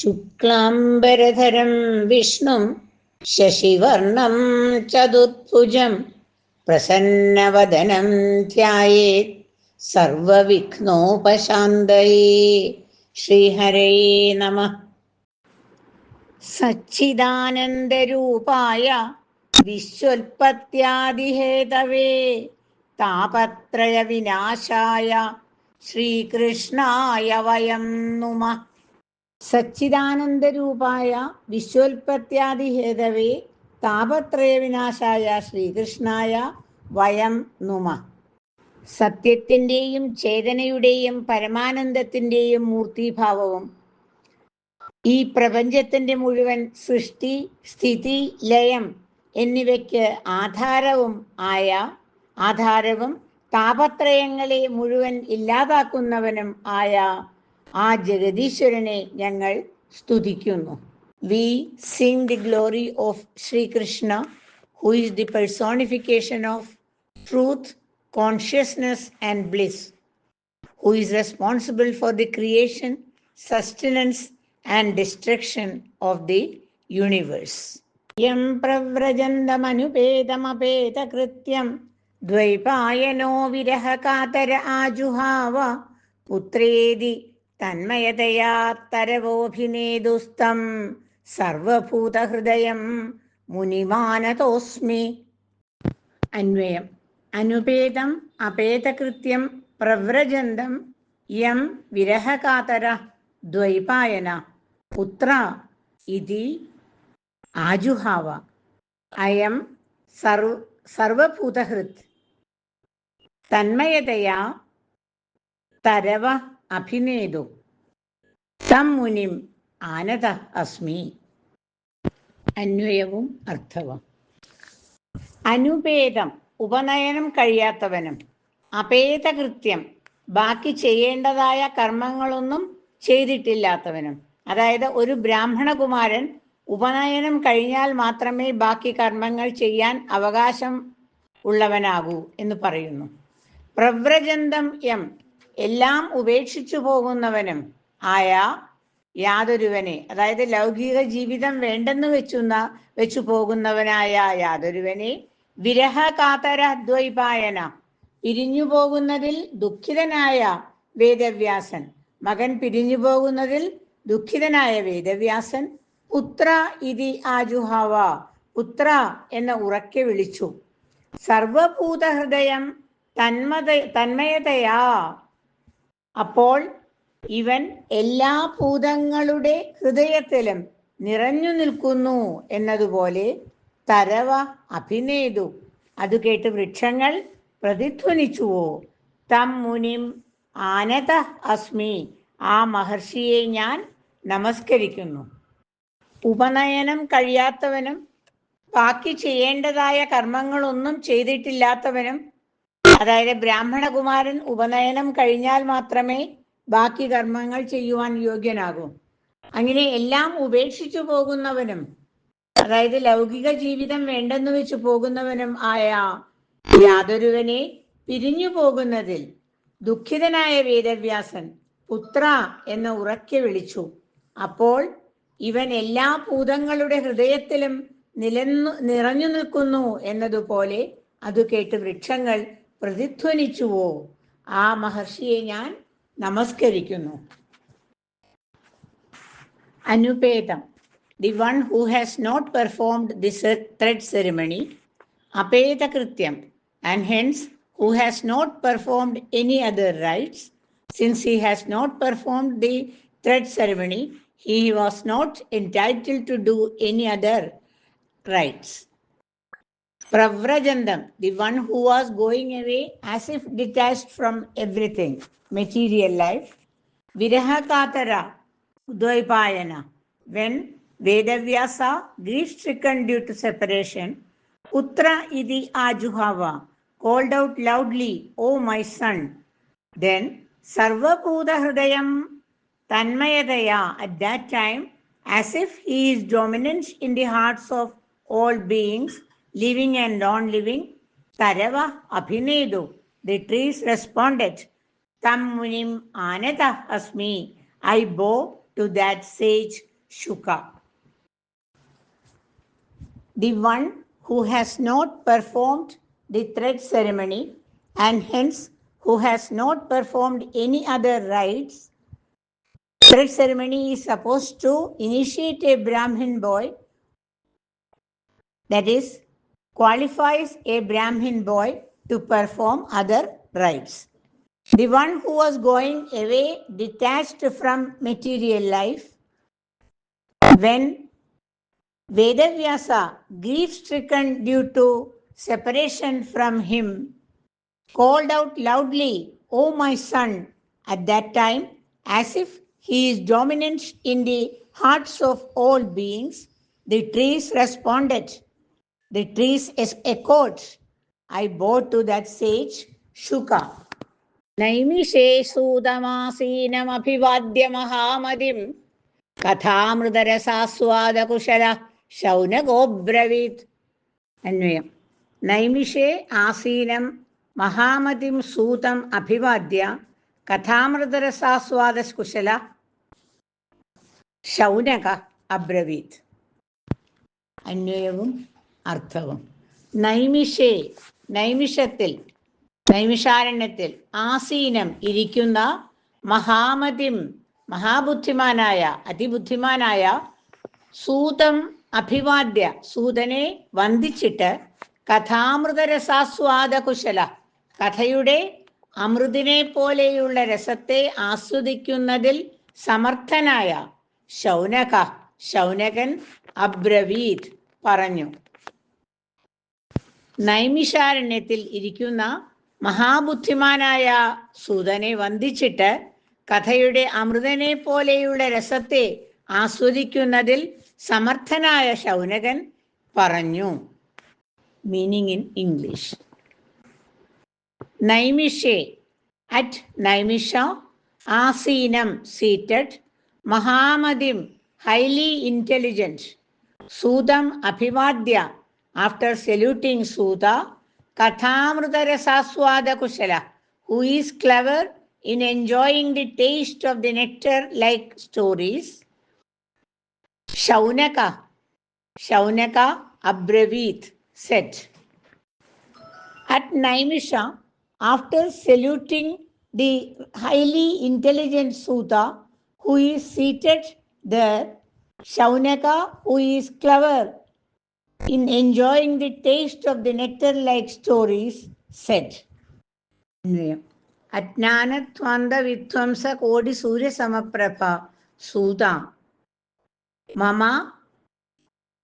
ശുക്ലാംബരധരം വിഷ്ണും ശശിവർണം ചതുർഭുജം പ്രസന്നവദനം ധ്യായേത് സർവവിഘ്നോപശാന്തയേ. ശ്രീഹരേ നമഃ. സച്ചിദാനന്ദരൂപായ വിശ്വോൽപത്യാദിഹേതവേ താപത്രയ വിനാശായ ശ്രീകൃഷ്ണായ വയം നുമഃ. സച്ചിദാനന്ദരൂപായ വിശ്വോൽപത്യാദിഹേതവേ താപത്രയ വിനാശായ ശ്രീകൃഷ്ണായ വയം നുമഃ. സത്യത്തിൻ്റെയും ചേതനയുടെയും പരമാനന്ദത്തിൻ്റെയും മൂർത്തിഭാവവും ഈ പ്രപഞ്ചത്തിൻ്റെ മുഴുവൻ സൃഷ്ടി, സ്ഥിതി, ലയം എന്നിവയ്ക്ക് ആധാരവും താപത്രയങ്ങളെ മുഴുവൻ ഇല്ലാതാക്കുന്നവനും ആയ ആ ജഗദീശ്വരനെ ഞങ്ങൾ സ്തുതിക്കുന്നു. We sing the glory of Sri Krishna, who is the personification of truth, consciousness and bliss, who is responsible for the creation, sustenance and destruction of the universe. Yam pravrajandamanupetamapeta-krityam dvaipayano virahakatara ajuhava putredi തന്മയതയാ തരവോഭിനേദുസ്തം സർവഭൂതഹൃദയം മുനിമാനതോസ്മി. അന്വയം. അനുപേതം അപേതകൃത്യം പ്രവ്രജന്തം യം വിരഹകാതര ദ്വൈപായന പുത്ര ഇതി ആജുഹാവ അയം സർവഭൂതഹൃത് തന്മയതയാ തരവ അഭിനേതു തം മുനിം ആനത അസ്മി. അന്വയവും അർത്ഥവും. അനുപേതം ഉപനയനം കഴിയാത്തവനും, അപേതകൃത്യം ബാക്കി ചെയ്യേണ്ടതായ കർമ്മങ്ങളൊന്നും ചെയ്തിട്ടില്ലാത്തവനും. അതായത് ഒരു ബ്രാഹ്മണകുമാരൻ ഉപനയനം കഴിഞ്ഞാൽ മാത്രമേ ബാക്കി കർമ്മങ്ങൾ ചെയ്യാൻ അവകാശം ഉള്ളവനാകൂ എന്ന് പറയുന്നു. പ്രവ്രജന്തം യം എല്ലാം ഉപേക്ഷിച്ചു പോകുന്നവനും ആയ യാതൊരുവനെ, അതായത് ലൗകിക ജീവിതം വേണ്ടെന്ന് വെച്ചു പോകുന്നവനായ യാതൊരുവനെ, വിരഹ കാതര ദ്വൈപായന പിരിഞ്ഞു പോകുന്നതിൽ ദുഃഖിതനായ വേദവ്യാസൻ, മകൻ പിരിഞ്ഞു പോകുന്നതിൽ ദുഃഖിതനായ വേദവ്യാസൻ, പുത്ര ഇതി ആജുഹാവ പുത്ര എന്ന് ഉറക്കെ വിളിച്ചു. സർവഭൂതഹൃദയം തന്മയതയാ അപ്പോൾ ഇവൻ എല്ലാ ഭൂതങ്ങളുടെ ഹൃദയത്തിലും നിറഞ്ഞു നിൽക്കുന്നു എന്നതുപോലെ തരവ അഭിനേതു അത് കേട്ട് വൃക്ഷങ്ങൾ പ്രതിധ്വനിച്ചുവോ. തം മുനിം ആനത അസ്മി ആ മഹർഷിയെ ഞാൻ നമസ്കരിക്കുന്നു. ഉപനയനം കഴിയാത്തവനും ബാക്കി ചെയ്യേണ്ടതായ കർമ്മങ്ങളൊന്നും ചെയ്തിട്ടില്ലാത്തവനും, അതായത് ബ്രാഹ്മണകുമാരൻ ഉപനയനം കഴിഞ്ഞാൽ മാത്രമേ ബാക്കി കർമ്മങ്ങൾ ചെയ്യുവാൻ യോഗ്യനാകൂ. അങ്ങനെ എല്ലാം ഉപേക്ഷിച്ചു പോകുന്നവനും, അതായത് ലൗകിക ജീവിതം വേണ്ടെന്ന് വെച്ച് പോകുന്നവനും ആയ യാതൊരുവനെ പിരിഞ്ഞു പോകുന്നതിൽ ദുഃഖിതനായ വേദവ്യാസൻ പുത്ര എന്ന് ഉറക്കെ വിളിച്ചു. അപ്പോൾ ഇവൻ എല്ലാ ഭൂതങ്ങളുടെ ഹൃദയത്തിലും നിറഞ്ഞു നിൽക്കുന്നു എന്നതുപോലെ അത് കേട്ട് വൃക്ഷങ്ങൾ പ്രതിധ്വനിച്ചുവോ. ആ മഹർഷിയെ ഞാൻ നമസ്കരിക്കുന്നു. അനുപേതം the one who has not performed the thread ceremony, apetakrtyam and hence who has not performed any other rites. Since he has not performed the thread ceremony, he was not entitled to do any other rites. Pravrajandam, the one who was going away as if detached from everything, material life. Virahakatara Dvaipayana, when Vedavyasa, grief-stricken due to separation, Putra idi Ajuhava, called out loudly, "O my son." Then Sarvabhuta Hridayam Tanmayadaya, at that time, as if he is dominant in the hearts of all beings, living and non-living, Tarava Abhinedu, the trees responded, Tam Munim Anata Asmi, I bow to that sage Shuka. The one who has not performed the thread ceremony and hence who has not performed any other rites. Thread ceremony is supposed to initiate a Brahmin boy, that is, qualifies a Brahmin boy to perform other rites. The one who was going away detached from material life, when Vedavyasa, grief-stricken due to separation from him, called out loudly, "O my son," at that time, as if he is dominant in the hearts of all beings, the trees responded. The trees echoed. I bowed to that sage, Shuka. നൈമിഷേ സൂതമാസീനമഭിവാദ്യ മഹാമതിം കഥാമൃതരസാസ്വാദകുശല ശൗനകോബ്രവീത്. അന്വയം. നൈമിഷേ ആസീനം മഹാമതിം സൂതം അഭിവാദ്യ കഥാമൃതരസാസ്വാദകുശല Shaunaka അബ്രവീത്. അന്വയവും അർത്ഥവും. നൈമിഷേ, നൈമിഷത്തിൽ, നൈമിഷാരണ്യത്തിൽ, ആസീനം ഇരിക്കുന്ന, മഹാമതിം മഹാബുദ്ധിമാനായ, അതിബുദ്ധിമാനായ, സൂതം അഭിവാദ്യ സൂതനെ വന്ദിച്ചിട്ട്, കഥാമൃതരസാസ്വാദകുശല കഥയുടെ അമൃതിനെ പോലെയുള്ള രസത്തെ ആസ്വദിക്കുന്നതിൽ സമർത്ഥനായ ശൗനക ശൗനകൻ അബ്രവീത് പറഞ്ഞു. നൈമിഷാരണ്യത്തിൽ ഇരിക്കുന്ന മഹാബുദ്ധിമാനായ സൂതനെ വന്ദിച്ചിട്ട് കഥയുടെ അമൃതനെ പോലെയുള്ള രസത്തെ ആസ്വദിക്കുന്നതിൽ സമർത്ഥനായ ശൗനകൻ പറഞ്ഞു. Meaning in English. നൈമിഷേ, അറ്റ് നൈമിഷ, ആസീനം സീറ്റഡ്, മഹാമതിം ഹൈലി ഇന്റലിജന്റ്, സൂതം അഭിവാദ്യ after saluting Suta, Kathamrutarasaswadakushala, who is clever in enjoying the taste of the nectar like stories, Shaunaka, Shaunaka Abravit said. At Naimisha, after saluting the highly intelligent Suta, who is seated there, Shaunaka, who is clever in enjoying the taste of the nectar-like stories, said. Ajnanathvanda vidvamsa kodi surya samaprabha Suta mama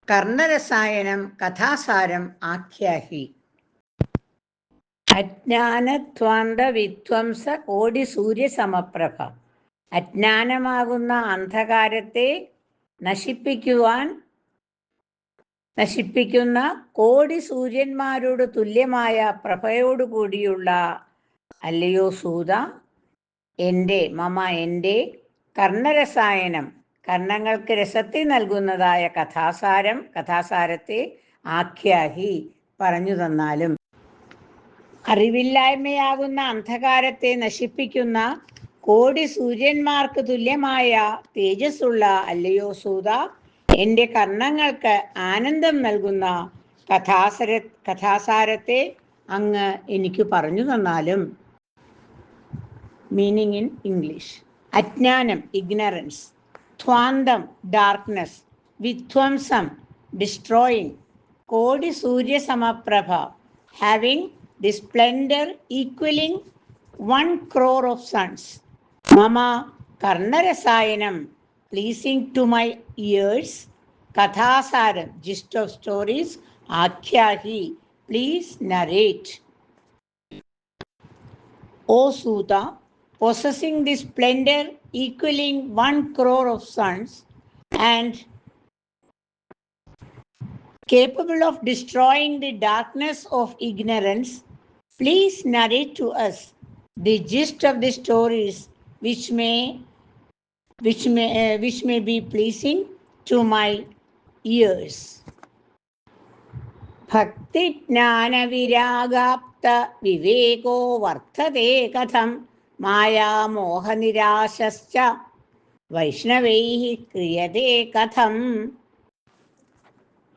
karnarasayanam kathasaram akhyahi. അജ്ഞാനധ്വാന്ത വിധ്വംസ കോടി സൂര്യസമപ്രഭ. അജ്ഞാനമാകുന്ന അന്ധകാരത്തെ നശിപ്പിക്കുന്ന കോടി സൂര്യന്മാരോട് തുല്യമായ പ്രഭയോടുകൂടിയുള്ള, അല്ലയോ സൂത, എൻ്റെ എൻ്റെ കർണരസായനം, കർണങ്ങൾക്ക് രസത്തെ നൽകുന്നതായ കഥാസാരത്തെ ആഖ്യാഹി പറഞ്ഞു തന്നാലും. അറിവില്ലായ്മയാകുന്ന അന്ധകാരത്തെ നശിപ്പിക്കുന്ന കോടി സൂര്യന്മാർക്ക് തുല്യമായ തേജസ്സുള്ള, അല്ലയോ സൂത, എൻ്റെ കർണങ്ങൾക്ക് ആനന്ദം നൽകുന്ന കഥാസാരത്തെ അങ്ങ് എനിക്ക് പറഞ്ഞു തന്നാലും. Meaning in English. അജ്ഞാനം ഇഗ്നറൻസ്, ധ്വാന്തം ഡാർക്ക്നെസ്, വിധ്വംസം ഡിസ്ട്രോയിങ്, കോടി സൂര്യസമപ്രഭ having the splendour equalling 1 crore of suns, മമ കർണരസായനം pleasing to my ears, kathasaram gist of stories, akhyahi please narrate. O Suta, possessing the splendor equaling 1 crore of suns and capable of destroying the darkness of ignorance, please narrate to us the gist of the stories which may be pleasing to my ears. Bhakti jnana viragapta viveko vartate katham maya moha nirashascha वैष्णवैः क्रियते कथं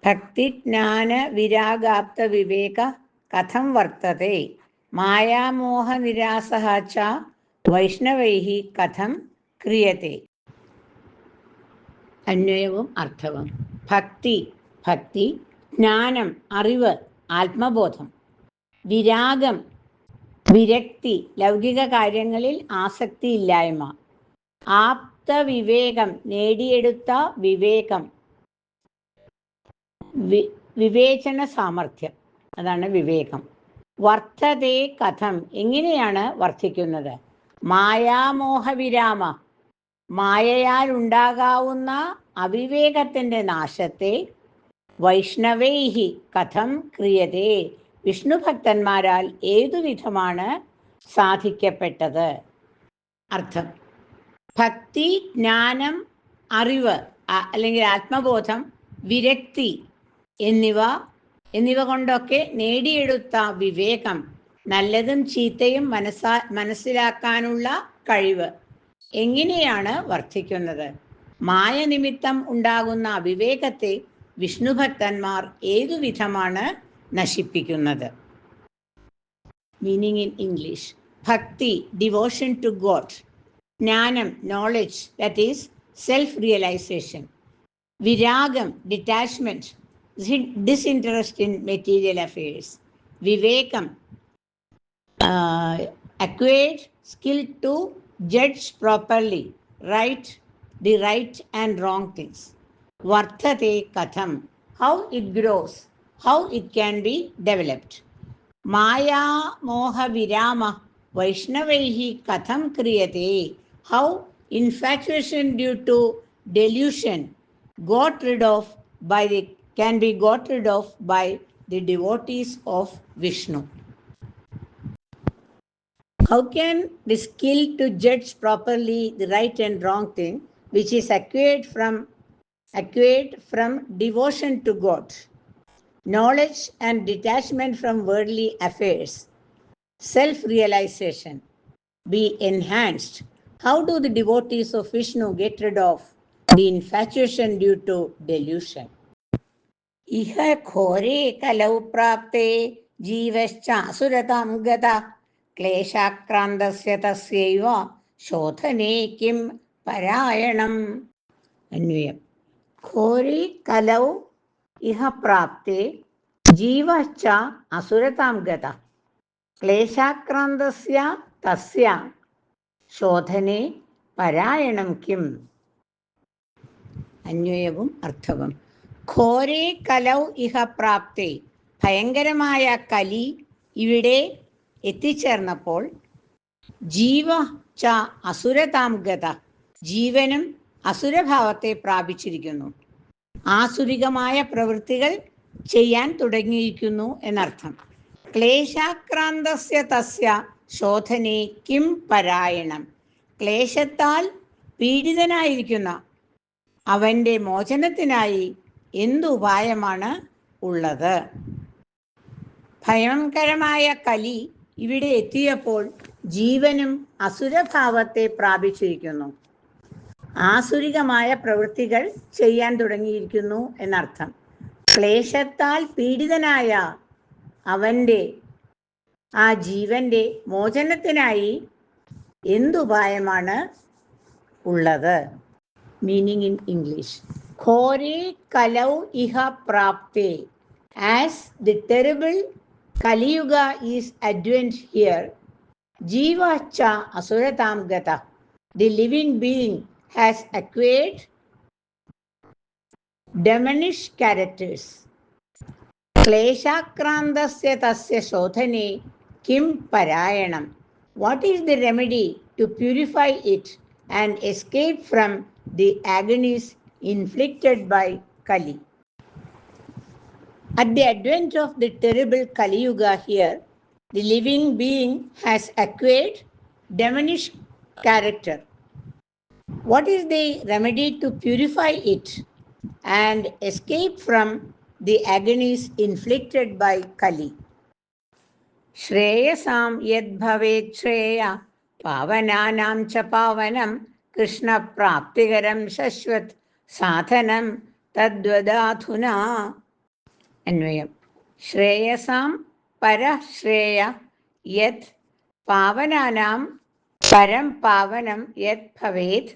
भक्तिज्ञानविरागाप्तविवेकः कथं वर्तते मायामोहनिरासः च वैष्णवैः कथं क्रियते. അന്വയവും അർത്ഥവും. ഭക്തി ഭക്തി, ജ്ഞാനം അറിവ് ആത്മബോധം, വിരാഗം വിരക്തി ലൗകിക കാര്യങ്ങളിൽ ആസക്തിയില്ലായ്മ, ആപ്തവിവേകം നേടിയെടുത്ത വിവേകം വിവേചന സാമർഥ്യം, അതാണ് വിവേകം. വർത്തതേ കഥം എങ്ങനെയാണ് വർദ്ധിക്കുന്നത്, മായാമോഹവിരാമ മായയാൽ ഉണ്ടാകാവുന്ന അവിവേകത്തിൻ്റെ നാശത്തെ വൈഷ്ണവൈഹി കഥം ക്രിയതേ വിഷ്ണുഭക്തന്മാരാൽ ഏതുവിധമാണ് സാധിക്കപ്പെട്ടത്. അർത്ഥം: ഭക്തി ജ്ഞാനം അറിവ് അല്ലെങ്കിൽ ആത്മബോധം വിരക്തി എന്നിവ കൊണ്ടൊക്കെ നേടിയെടുത്ത വിവേകം, നല്ലതും ചീത്തയും മനസ്സിലാക്കാനുള്ള കഴിവ് എങ്ങനെയാണ് വർദ്ധിക്കുന്നത്. മായ നിമിത്തം ഉണ്ടാകുന്ന അവിവേകത്തെ വിഷ്ണുഭക്തന്മാർ ഏതുവിധമാണ് നശിപ്പിക്കുന്നത്. മീനിങ് ഇൻ ഇംഗ്ലീഷ്: ഭക്തി ഡിവോഷൻ ടു ഗോഡ്, ജ്ഞാനം knowledge that is self realisation, വിരാഗം detachment disinterest in material affairs, വിവേകം acquired skill to judge properly the right and wrong things. Vartate katham, how it grows, how it can be developed. Maya moha virama vaishnavaihi katham kriyate, how infatuation due to delusion can be got rid of by the devotees of Vishnu. How can the skill to judge properly the right and wrong thing, which is acquired from devotion to God, knowledge and detachment from worldly affairs, self-realization, be enhanced? How do the devotees of Vishnu get rid of the infatuation due to delusion? Iha khore kalau prapte jivascha asuratam gata ക്ലേശാക്രാന്തസ്യ തസ്യൈവ ശോധനേ കിം പരായണം. അന്വയം: ഘോരേ കലൗ ഇഹ പ്രാപ്തേ ജീവശ്ച അസുരതാം ഗതഃ ക്ലേശാക്രാന്തസ്യ തസ്യ ശോധനേ പരായണം കിം. അന്വയവും അർത്ഥവും. ഘോരേ കലൗ ഇഹ പ്രാപ്തേ, ഭയങ്കരമായ കലി ഇവിടെ എത്തിച്ചേർന്നപ്പോൾ, ജീവ ച അസുരതാം ഗത, ജീവനും അസുരഭാവത്തെ പ്രാപിച്ചിരിക്കുന്നു, ആസുരികമായ പ്രവൃത്തികൾ ചെയ്യാൻ തുടങ്ങിയിരിക്കുന്നു എന്നർത്ഥം. ക്ലേശാക്രാന്തസ്യ തസ്യ ശോധനേ കിം പരായണം, ക്ലേശത്താൽ പീഡിതനായിരിക്കുന്ന അവൻ്റെ മോചനത്തിനായി എന്തുപായമാണ് ഉള്ളത്. ഭയങ്കരമായ കലി ഇവിടെ എത്തിയപ്പോൾ ജീവനും അസുരഭാവത്തെ പ്രാപിച്ചിരിക്കുന്നു, ആസുരികമായ പ്രവൃത്തികൾ ചെയ്യാൻ തുടങ്ങിയിരിക്കുന്നു എന്നർത്ഥം. ക്ലേശത്താൽ പീഡിതനായ ആ ജീവന്റെ മോചനത്തിനായി എന്തുപായമാണ് ഉള്ളത്. മീനിങ് ഇൻ ഇംഗ്ലീഷ്: ഘോരേ കലൗ ഇഹ പ്രാപ്തേ, as the terrible Kali Yuga is advent here, Jiva cha asuratam gata, the living being has acquired demonish characters. Kleshakrandasya tasya shodhane kim parayanam, what is the remedy to purify it and escape from the agonies inflicted by Kali? At the advent of the terrible Kali Yuga here, the living being has acquired demonish character. What is the remedy to purify it and escape from the agonies inflicted by Kali? Shreyasam yad bhavet shreya pavananam cha pavanam കൃഷ്ണപ്രാപ്തികരം Shashwat സാധനം തദ്വദാധുനാ. അന്വയം. ശ്രേയസാം പരശ്രേയ യത് പാവനാനാം പരം പാവനം യത് ഭവേത്.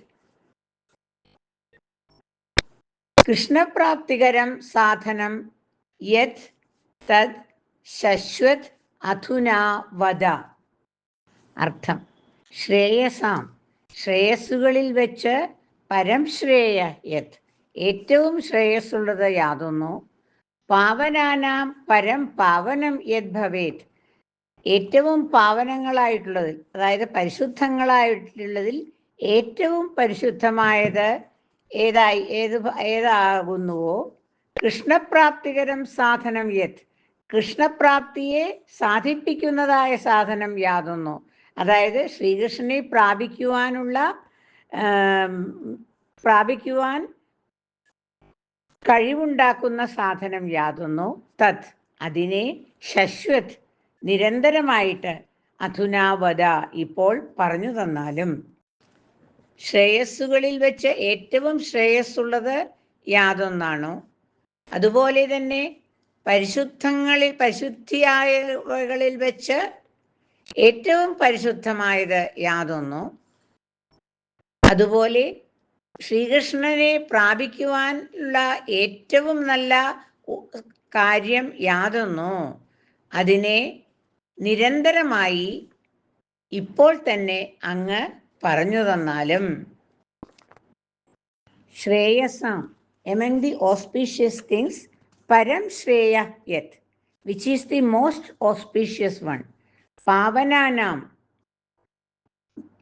കൃഷ്ണപ്രാപ്തികരം സാധനം യത് തദ് ശശ്വത് അധുനാ വദ. അർത്ഥം. ശ്രേയസാം ശ്രേയസ്സുകളിൽ വെച്ച് പരം ശ്രേയ യത് ഏറ്റവും ശ്രേയസ്സുള്ളത് യാതൊന്നു. പാവനാനാം പരം പാവനം യത് ഭവേത് ഏറ്റവും പാവനങ്ങളായിട്ടുള്ളതിൽ, അതായത് പരിശുദ്ധങ്ങളായിട്ടുള്ളതിൽ ഏറ്റവും പരിശുദ്ധമായത് ഏതാകുന്നുവോ. കൃഷ്ണപ്രാപ്തികരം സാധനം യത് കൃഷ്ണപ്രാപ്തിയെ സാധിപ്പിക്കുന്നതായ സാധനം യാതൊന്നു, അതായത് ശ്രീകൃഷ്ണനെ പ്രാപിക്കുവാൻ കഴിവുണ്ടാക്കുന്ന സാധനം യാതൊന്നു. തത് അതിനെ ശശ്വത് നിരന്തരമായിട്ട് അധുനാവദ ഇപ്പോൾ പറഞ്ഞു തന്നാലും. ശ്രേയസ്സുകളിൽ വെച്ച് ഏറ്റവും ശ്രേയസ്സുള്ളത് യാതൊന്നാണോ, അതുപോലെ തന്നെ പരിശുദ്ധിയായവകളിൽ വെച്ച് ഏറ്റവും പരിശുദ്ധമായത് യാതൊന്നു, അതുപോലെ ശ്രീകൃഷ്ണനെ പ്രാപിക്കുവാനുള്ള ഏറ്റവും നല്ല കാര്യം യാതൊന്നു, അതിനെ നിരന്തരമായി ഇപ്പോൾ തന്നെ അങ്ങ് പറഞ്ഞു തന്നാലും. ശ്രേയസാം among the auspicious things param shreya yat which is the most auspicious one. Pavananam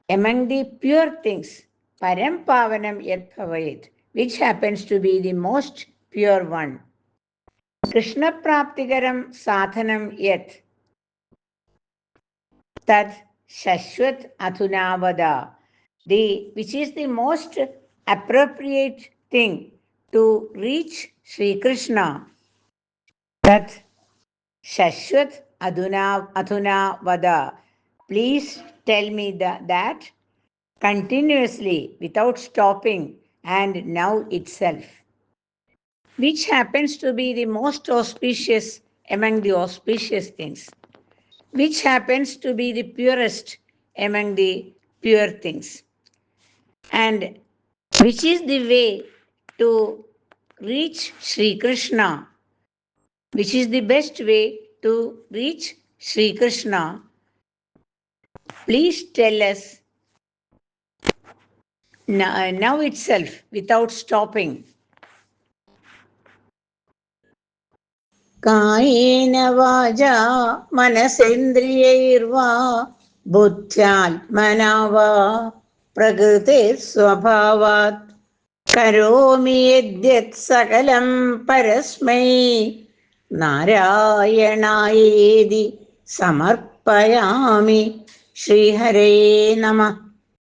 among the pure things param pavanam yat bhavayet which happens to be the most pure one. Krishna praptigaram sadhanam yat tad shashwat adhunavada which is the most appropriate thing to reach Sri Krishna. Tat shashwat adhuna vada. Please tell me that continuously without stopping and now itself. Which happens to be the most auspicious among the auspicious things. Which happens to be the purest among the pure things. And which is the way to reach Sri Krishna, which is the best way to reach Sri Krishna. Please tell us now itself without stopping. കായേന വാചാ മനസേന്ദ്രിയൈർവാ ബുദ്ധ്യാത്മനാ വാ പ്രകൃതിസ്വഭാവാത് കരോമി യദ്യത് സകലം പരസ്മൈ നാരായണായേതി സമർപ്പയാമി. ശ്രീഹരേ നമഃ.